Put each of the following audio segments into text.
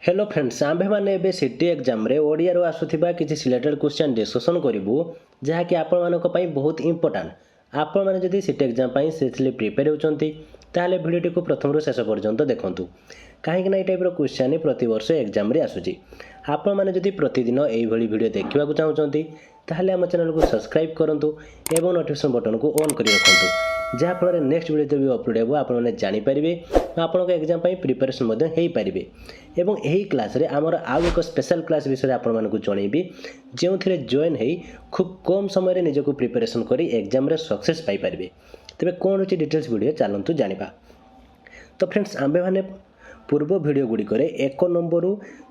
Hello friends आम्भे मैंने एबे city exam रे ओडिया रो आसुथिबा किछि सिलेक्टेड क्वेश्चन डिस्कशन करिवु जहाँकि आपण मानक पई बहुत इंपोर्टेंट। आपण माने जदि सिटी एग्जाम पई सेथले प्रिपेयर होचंती ताले भिडियोटी को प्रथम रु शेष पर्यंत देखंतु काहेकि ना ए टाइप रो क्वेश्चन प्रति वर्ष एग्जाम रे आसुची। आपण माने जदि प्रतिदिन एई भली भिडियो देखिबा को चाहउचंती ताले हम चैनल को सब्सक्राइब करंतु एवं नोटिफिकेशन बटन को ऑन करि रखंतु जहाँ फल नेक्स्ट वीडियो भी अपलोड हो आपने जानीपारे आपण एग्जाम प्रिपरेशन हो पारे। एवं यही क्लास रे आमर आउ एक स्पेशल क्लास विषय आपण मानक जनइबी जो जॉइन हो खूब कम समय निजक प्रिपरेशन करी एग्जाम रे सक्सेस पाई पारे। तेबे कौन होची डिटेल्स वीडियो चलतु जानिबा। तो फ्रेंड्स आंबे माने पूर्व वीडियो गुड़िक 1 नंबर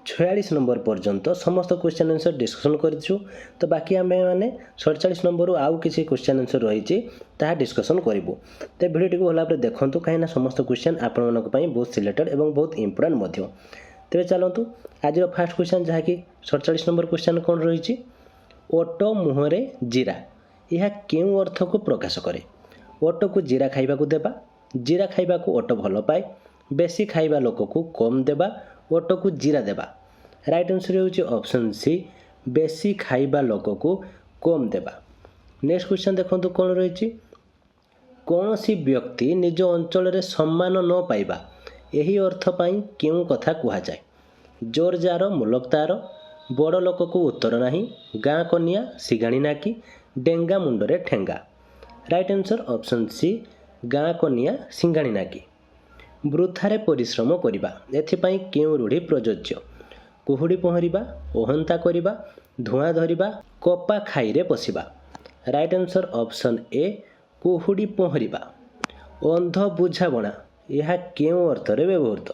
46 नंबर पर्यंत समस्त क्वेश्चन आंसर डिस्कशन करूँ। तो बाकी आम मैंने 47 नंबर आउ किसी क्वेश्चन आंसर रही डिस्कशन करूँ। तो वीडियो को भल भाव देखूँ कहीं समस्त क्वेश्चन आपण बहुत सिलेक्टेड और बहुत इंपोर्टेंट। तेज चलतु आज फास्ट क्वेश्चन जहाँकि 47 नंबर क्वेश्चन कौन रही ओटो मुहरे जीरा यह क्यों अर्थ को प्रकाश करे। ओटो को जीरा खाइबा को देबा, जीरा खाइबा को ओटो भल पाए, बेसी खाइबा लोक को कम देबा, ओटो को जीरा देबा। राइट आंसर होची ऑप्शन सी बेसी खाइबा लोक को कम देबा। नेक्स्ट क्वेश्चन देखंतु कौन रही कौन सी व्यक्ति निज अंचल रे सम्मान न पाइबा यही अर्थ पाई क्यों कथा कहा जाए। जोर जार मुलक तार, बड़ लोक को उत्तर नाही, गाँ कनिया सिगाणी नाकी, डेंगा मुंडरे ठेंगा। राइट आंसर ऑप्शन सी गाँ कनिया सिंगाणी नाकी। वृथारे परिश्रम करिबा एथिपाई केउ रूढ़ी प्रयोज्य। कुहुड़ी पहरिबा, ओहंता करिबा, धुआं धरिबा, कपा खाइरे पशिबा। राइट आंसर ऑप्शन ए कुहुड़ी पहरिबा। अंध बुझाबणा यह केउ अर्थरे व्यवहृत।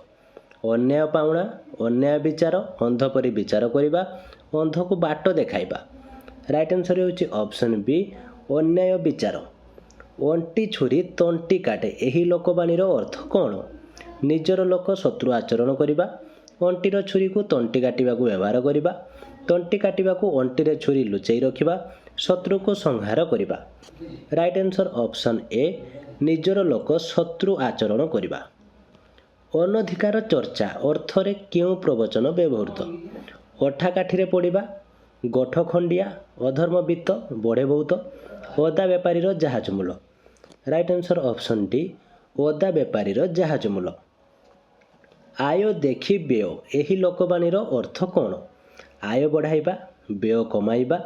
अन्याय पाउणा, अन्याय विचार, अंध परि विचार करिबा, अंध को बाट देखाइबा। राइट आंसर होची ऑप्शन बी अन्याय विचार। अंटी छुरी तंटी काटे यही लोकवाणीर अर्थ कौन। निजर लोक शत्रु आचरण करिबा, अंटीर छुरी को तंटी काटिबा को व्यवहार करिबा, तंटी काटिबा को अंटीरे छुरी लुचेई रखिबा, शत्रु को संहार करिबा। राइट आंसर ऑप्शन ए निजर लोक शत्रु आचरण करिबा। अनधिकार चर्चा अर्थरे क्यों प्रवचन व्यवहृत। अठा काठीरे पड़िबा, गठ खंडिया, अधर्मवित्त, बड़े बहुत, अदा बेपारीर जहाज मूल। राइट आंसर ऑप्शन डी अदा बेपारीर जहाज मूल। आय देखी व्यय यही लोकवाणीर अर्थ कौन। आय बढ़ाइबा, व्यय कमाइबा,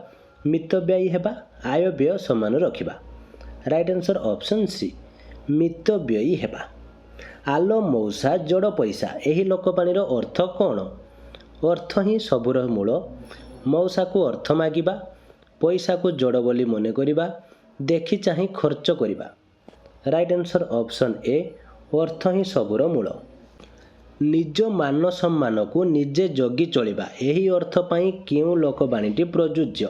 मितव्ययी हेबा, आय व्यय समान रखिबा। राइट आंसर ऑप्शन सी मितव्ययी हेबा। आलो मौसा जड़ पैसा यही लोकवाणीर अर्थ कौन। अर्थ ही सबुर मूल। मौसा को अर्थ मागिबा, पैसा को जड़ बोली मने करिबा, देखी चाही खर्च करिबा। राइट आंसर ऑप्शन ए अर्थ ही सबुर मूल। निज मान सम्मान को निजे जगी चलिबा यही अर्थ पाई क्यों लोकवाणीटी प्रयोज्य।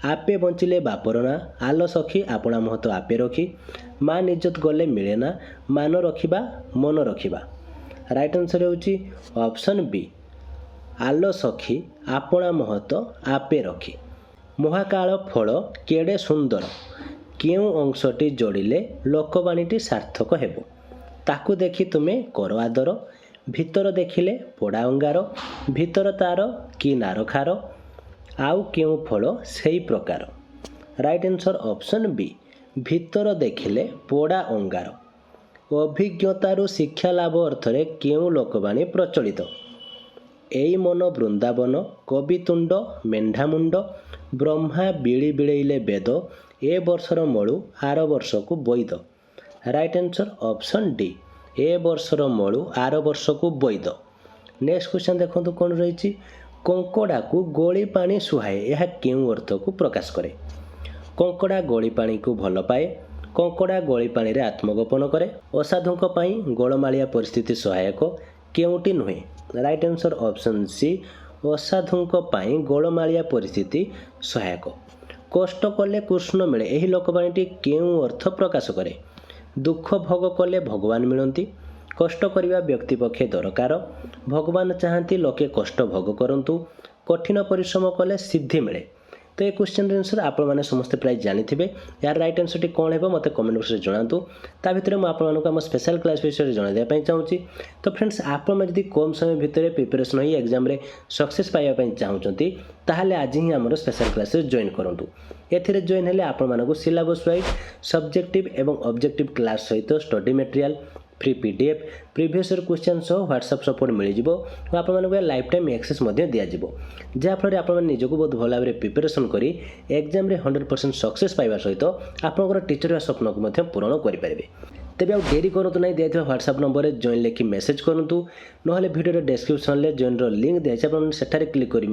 आपे बंचिले बापर ना, आलो सखी आपणा महत आपे रखी, मान इज्जत गले मिले ना, मान रखिबा मन रखिबा। राइट आंसर होची ऑप्शन बी आलो सखी आपणा महत आपे रखी। महाकाल फल केड़े सुंदर क्यों अंशटी जोड़िले लोकवाणीटी सार्थक हेबो। ताकू देखी तुमे कर आदर, भितर देखिले पोड़ा अंगार, भितर तार कि नार खार, आउ क्यों फल सेई प्रकार। राइट आंसर ऑप्शन बी भितर देखिले पोड़ा अंगार। अभिज्ञतारू शिक्षा लाभ अर्थरे क्यों लोकवाणी प्रचलित। एई मन वृंदावन, कवितुंड मेंढामुंड, ब्रह्मा बिड़ी बिड़ेइले वेद, ए वर्षर मळु आर वर्ष को वैद। राइट आंसर ऑप्शन डी ए वर्षर मळु आर वर्ष को वैद। नेक्स्ट क्वेश्चन देखो कौन रही कंकड़ा को गोली पानी सुहाए यह क्यों अर्थ को प्रकाश करे। कंकड़ा गोली पानी को भल पाए, कंकड़ा गोली पानी रे आत्मगोपन करे, असाधुक पाई गोलमालिया परिस्थिति सहायक केउटी नुहे। राइट आंसर ऑप्शन सी असाधुक पाई गोलमालिया परिस्थिति सहायक। कष्ट कले कृष्ण मिले यही लोकवाणीटी क्यों अर्थ प्रकाश करे। दुख भोग कले भगवान मिलती, कष्ट करिबा व्यक्ति पक्षे दरकार, भगवान चाहती लोके कष्ट भोग करंतु, कठिन परिश्रम कले सिद्धि मिले। तो ये क्वेश्चन आंसर आपण मैंने समस्ते प्राय जानी यार राइट आंसर टी कौन है मत कमेंट बॉक्स में जनातु ता भितर मुझे आम स्पेशल क्लास विषय जनवाई चाहूँगी। तो फ्रेंड्स आपड़ी कम समय भितर प्रिपेरेसन हो एग्जाम सक्सेस पाइबा चाहूँगी ताहले आज ही आम स्पेशल क्लास जॉइन करूँ। एथिरे जॉइन हेले आपण सिलेबस वाइज सब्जेक्टिव एवं ऑब्जेक्टिव क्लास सहित study material free PDF previous year question सह व्हाट्सएप सपोर्ट मिल जाव आपको लाइफ टाइम एक्सेस दिज्व जहाँफल आप निजक बहुत भल भाव प्रिपेरेसन कर एग्जाम 100% सक्सेस पाइबा सहित आपंकर टीचर स्वप्न को पूरण करेंगे। तेज आउ डेरी करूँ ना दिया व्हाट्सएप नंबर में जॉइन लिखि मेसेज करूँ ना भिडियो डिस्क्रिप्शन में जॉइन लिंक दिखाई सेठारे क्लिक कर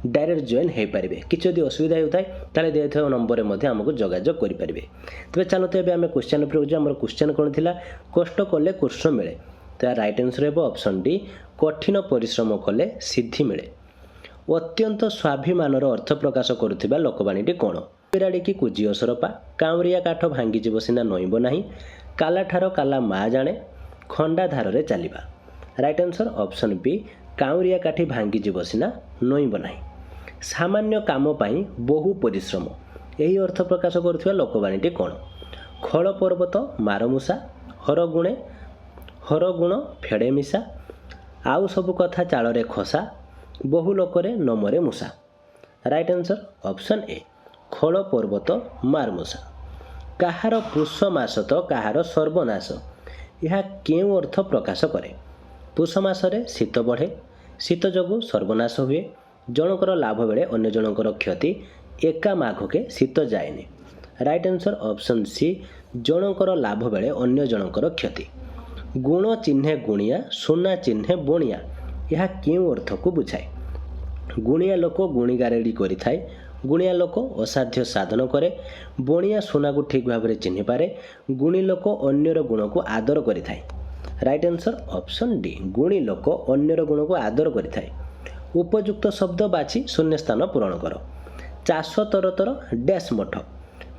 डायरेक्ट जॉइन हो पारे किसी यदि असुविधा होता है दिया नंबर में आमको जोगाजोग करेंगे। तेज चलते हैं आम क्वेश्चन उपरे आम क्वेश्चन कौन थी कष्ट कले कृष्ण मिले तो यार राइट आंसर है ऑप्शन डी कठिन परिश्रम कले सिद्धि मिले। अत्यंत स्वाभिमानर अर्थ प्रकाश करुवा लोकवाणी कौन बिराड़ी की कुजी असरपा काउरिया काठ भांगीज सीना नईब नहीं काला ठार काला माँ जाने खंडा धारे चलवा। राइट आंसर ऑप्शन बी काउरिया काठी भांगीज सीना नईब नहीं सामान्य काम पाई बहु परिश्रम यही अर्थ प्रकाश करुवा लोकवाणी कौन खल पर्वत मारमूषा हरगुण फेड़े मिशा आउ सब कथा चाल खसा बहु लोकरे नमरे मूषा। राइट आंसर ऑप्शन ए खल पर्वत मारमूषा। कहार पुष मास तो कहार सर्वनाश यह केउ अर्थ प्रकाश करे पुष मासरे शीत बढ़े शीत जोगु सर्वनाश हुए जनकर लाभ बेले अन्य जनकर क्षति एका माघके शीत जाएनि। राइट आंसर ऑप्शन सी जनकर लाभ बेले अन्य जनकर क्षति। गुण चिन्हे गुणिया सुना चिन्हे बणिया यह केउ अर्थ को बुझाए गुणिया लोक गुणी गारेड़ी करिथाए गुणिया लोक असाध्य साधन करे बणिया सुना को ठीक भाव में चिन्ह पारे गुणी लोक अन्यर गुण को आदर करिथाए। राइट आंसर ऑप्शन डी गुणी लोक अन्यर गुण को आदर करिथाए। उपयुक्त शब्द बाछि शून्य स्थान पूरण कर चाष तरतर डैश मठ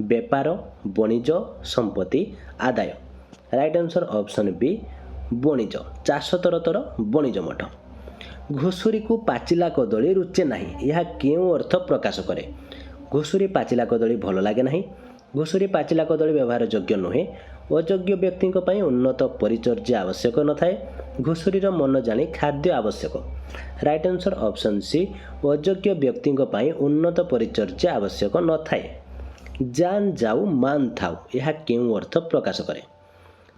बेपार बणिज संपत्ति आदाय। राइट आंसर ऑप्शन बी बणिज चाष तरतर बणिज मठ। घुषुरी को पाचिला कदली रुचे नहीं यह केउ अर्थ प्रकाश करे घुषुरी पाचिला कदली भल लगे नहीं घुषुरी पाचिला कदली व्यवहार योग्य नुहे अयोग्य व्यक्ति उन्नत परिचर्या आवश्यक न थाए घुषुरीर मन जानी खाद्य आवश्यक। राइट आंसर ऑप्शन सी अयोग्य व्यक्ति उन्नत परिचर्या आवश्यक न थाए। जान जाऊ मान थाऊ यह केउ अर्थ प्रकाश करे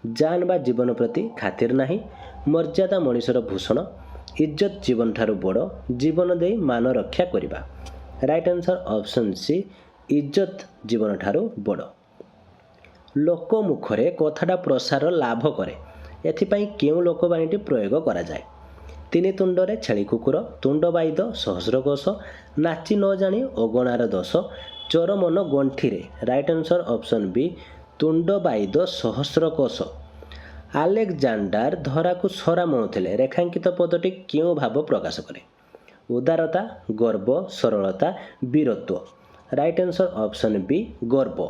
जान बा जीवन प्रति खातिर नहीं मर्यादा मनुष्यर भूषण इज्जत जीवन ठारू बड़ जीवन दे मान रक्षा करवा। राइट आंसर ऑप्शन सी इज्जत जीवन ठारू बड़। लोक मुखरे कथाटा प्रसार लाभ करे एथिपाई केउ लोकवाणी प्रयोग करा जाए तीन तुंडरे छेली कुकुर तुंड बाईद सहस्र कोश नाची न जानी अगणार दोष चोर मन गंठी रे। राइट आंसर ऑप्शन बी तुंड बाईद सहस्र कोश। आलेक्जांडार धरा को सरा मणुले रेखांकित पदटी क्यों भाव प्रकाश करे उदारता गर्व सरलता वीरत्व। राइट आंसर ऑप्शन बी गर्व।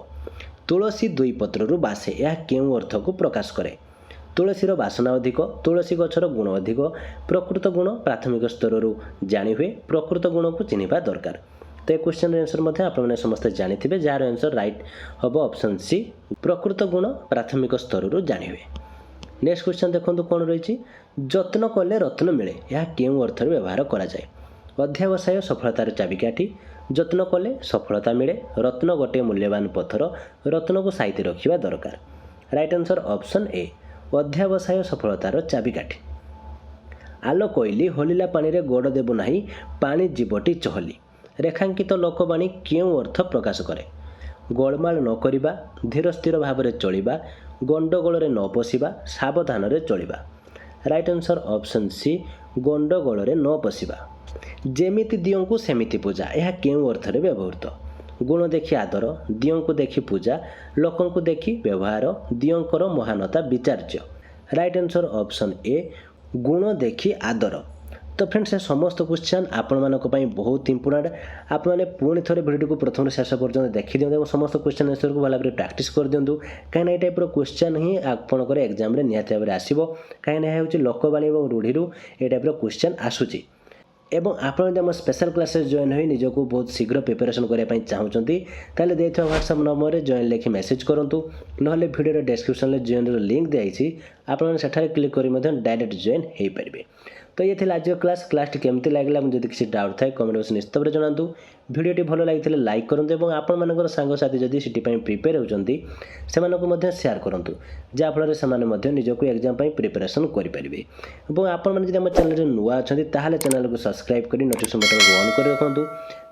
तुलसी दुई पत्रु बासे यह क्यों अर्थ को प्रकाश करे तुलसीर बासना अधिक तुलसी गछर गुण अधिक प्रकृत गुण प्राथमिक स्तर जानी हुए प्रकृत गुण को चिन्हवा दरकार। तो ये क्वेश्चन आंसर आपने समस्त जानी जार आंसर राइट हम ऑप्शन सी प्रकृत गुण प्राथमिक स्तर जानी हुए। नेक्स्ट क्वेश्चन देखो कौन रही जत्न कले रत्न मिले यह केउ अर्थ व्यवहार करा जाए अध्यावसाय सफलतार चाबिकाठी जत्न कले सफलता मिले रत्न गोटे मूल्यवान पत्थर रत्न को साइती रखा दरकार। राइट आंसर ऑप्शन ए अध्यावसाय सफलतार चाबिकाठी। आलो कोइली होलिला पानी रे गोड़ देबु नाही पानी जीवटी चहली रेखांकित लोकवाणी क्यों अर्थ प्रकाश करे गोलमाल न करिबा धीर स्थिर भाव में चलिबा गंडगोल न पशिबा सावधान रे चलिबा। राइट आंसर ऑप्शन सी गंडगोल न पशिबा। जेमिति दियों को सेमिति पूजा यह केउ अर्थ व्यवहृत गुण देखि आदर दियों को देखि पूजा लोकों को देखि व्यवहार दियोंकर महानता विचार्य। राइट आंसर ऑप्शन ए गुण देखि आदर। तो फ्रेंड्स ये समस्त क्वेश्चन आपण मानक पई बहुत इंपोर्टेंट आप मैंने पुणी थे भिडियो को प्रथम शेष पर्यटन देखी दिखाते और समस्त क्वेश्चन आंसर को भल भाव प्राक्ट कर दिंतु कहीं ये टाइप क्वेश्चन ही आपंकर एग्जाम निहत भाव में आसो कहीं लोकवाणी और रूढ़ी ये टाइप क्वेश्चन आसूची। ଏବଂ ଆପଣ ଯଦି ଆମ ସ୍ପେଶାଲ କ୍ଲାସରେ ଜଏନ୍ ହୋଇ ନିଜକୁ ବହୁତ ଶୀଘ୍ର ପ୍ରିପାରେସନ୍ କରିବା ପାଇଁ ଚାହୁଁଛନ୍ତି ତାହେଲେ ଦେଇଥିବା ହ୍ୱାଟ୍ସଆପ୍ ନମ୍ବରରେ ଜଏନ୍ ଲେଖି ମେସେଜ୍ କରନ୍ତୁ, ନହେଲେ ଭିଡ଼ିଓର ଡେସ୍କ୍ରିପ୍ସନ୍ରେ ଜଏନ୍ର ଲିଙ୍କ୍ ଦିଆଯାଇଛି, ଆପଣମାନେ ସେଠାରେ କ୍ଲିକ୍ କରି ମଧ୍ୟ ଡାଇରେକ୍ଟ ଜଏନ୍ ହୋଇପାରିବେ। ତ ଇଏ ଥିଲା ଆଜିର କ୍ଲାସ୍ଟି କେମିତି ଲାଗିଲା, ଯଦି କିଛି ଡାଉଟ୍ ଥାଏ କମେଣ୍ଟ ବକ୍ସ ନିଶ୍ଚିତ ଭାବରେ ଜଣାନ୍ତୁ। ଭିଡ଼ିଓଟି ଭଲ ଲାଗିଥିଲେ ଲାଇକ୍ କରନ୍ତୁ ଏବଂ ଆପଣମାନଙ୍କର ସାଙ୍ଗସାଥି ଯଦି ସିଟି ପାଇଁ ପ୍ରିପେୟାର ହେଉଛନ୍ତି ସେମାନଙ୍କୁ ମଧ୍ୟ ସେୟାର କରନ୍ତୁ, ଯାହାଫଳରେ ସେମାନେ ମଧ୍ୟ ନିଜକୁ ଏକ୍ଜାମ୍ ପାଇଁ ପ୍ରିପାରେସନ୍ କରିପାରିବେ। ଏବଂ ଆପଣମାନେ ଯଦି ଆମ ଚ୍ୟାନେଲରେ ନୂଆ ଅଛନ୍ତି ତାହେଲେ ଚ୍ୟାନେଲକୁ ସବସ୍କ୍ରାଇବ୍ କରି ନୋଟିଫିକେସନ୍ ବଟନକୁ ଅନ୍ କରି ରଖନ୍ତୁ,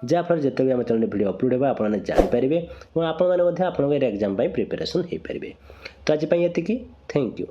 ଯାହାଫଳରେ ଯେତେବେଳେ ଆମ ଚ୍ୟାନେଲରେ ଭିଡ଼ିଓ ଅପଲୋଡ଼ ହେବ ଆପଣମାନେ ଜାଣିପାରିବେ ଏବଂ ଆପଣମାନେ ମଧ୍ୟ ଆପଣଙ୍କର ଏକ୍ଜାମ୍ ପାଇଁ ପ୍ରିପାରେସନ୍ ହୋଇପାରିବେ। ତ ଆଜି ପାଇଁ ଏତିକି, ଥ୍ୟାଙ୍କ ୟୁ।